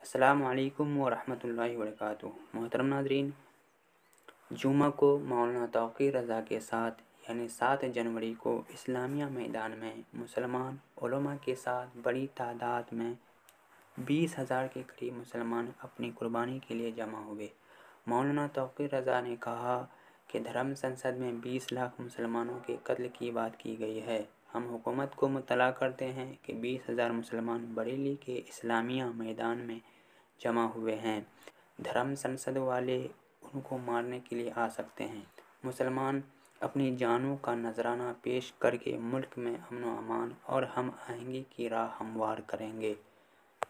السلام علیکم ورحمۃ اللہ وبرکاتہ۔ محترم ناظرین، جمعہ کو مولانا توقیر رضا کے ساتھ یعنی 7 جنوری کو اسلامیہ میدان میں مسلمان علماء کے ساتھ بڑی تعداد میں 20,000 کے قریب مسلمان اپنی قربانی کے لیے جمع ہوئے۔ مولانا توقیر رضا نے کہا کہ دھرم سنسد میں 20 لاکھ مسلمانوں کے قتل کی بات کی گئی ہے۔ ہم حکومت کو مطلع کرتے ہیں کہ 20,000 مسلمان بریلی کے اسلامیہ میدان میں جمع ہوئے ہیں۔ دھرم سنسد والے ان کو مارنے کے لیے آ سکتے ہیں۔ مسلمان اپنی جانوں کا نذرانہ پیش کر کے ملک میں امن و امان اور ہم آہنگی کی راہ ہموار کریں گے،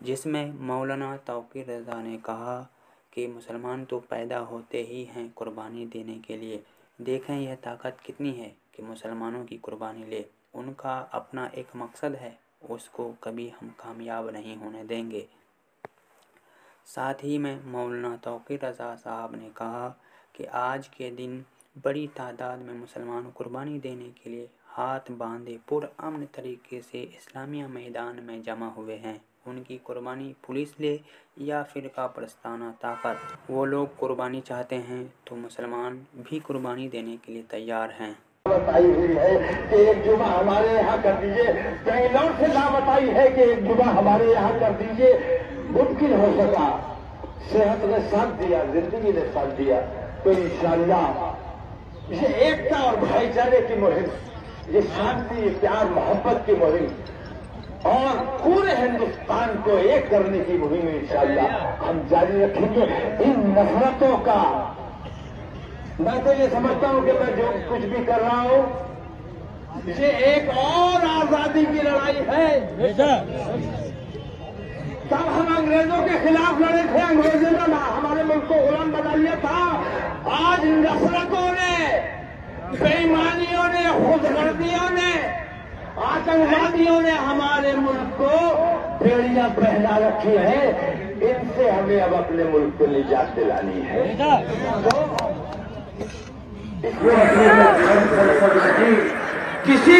جس میں مولانا توقیر رضا نے کہا کہ مسلمان تو پیدا ہوتے ہی ہیں قربانی دینے کے لیے۔ دیکھیں یہ طاقت کتنی ہے کہ مسلمانوں کی قربانی لے۔ ان کا اپنا ایک مقصد ہے، اس کو کبھی ہم کامیاب نہیں ہونے دیں گے۔ ساتھ ہی میں مولانا توقیر رضا صاحب نے کہا کہ آج کے دن بڑی تعداد میں مسلمان قربانی دینے کے لیے ہاتھ باندھے پرامن طریقے سے اسلامیہ میدان میں جمع ہوئے ہیں۔ ان کی قربانی پولیس لے یا فرقہ پرستانہ طاقت، وہ لوگ قربانی چاہتے ہیں تو مسلمان بھی قربانی دینے کے لیے تیار ہیں۔ آئی ہوئی ہے کہ ایک جمعہ ہمارے یہاں کر دیجیے، بنگلور سے دعوت آئی ہے کہ ایک جمعہ ہمارے یہاں کر دیجیے۔ ممکن ہو سکا، صحت نے ساتھ دیا، زندگی نے ساتھ دیا تو انشاءاللہ یہ ایکتا اور بھائی چارے کی مہم، یہ شانتی، یہ پیار محبت کی مہم اور پورے ہندوستان کو ایک کرنے کی مہم انشاءاللہ ہم جاری رکھیں گے۔ ان نفرتوں کا میں تو یہ سمجھتا ہوں کہ میں جو کچھ بھی کر رہا ہوں یہ ایک اور آزادی کی لڑائی ہے۔ تب ہم انگریزوں کے خلاف لڑے تھے، انگریزوں نے ہمارے ملک کو غلام بنا لیا تھا۔ آج نفرتوں نے، بے ایمانیوں نے، خود غرضیوں نے، آتنکوادیوں نے ہمارے ملک کو بیڑیاں پہنا رکھی ہیں۔ ان سے ہمیں اب اپنے ملک کو نجات دلانی ہے۔ کسی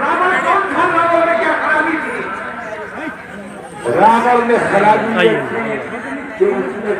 راون کون تھا؟ راون میں کیا خرابی تھی؟ راون میں خرابی یہ تھی کہ اس نے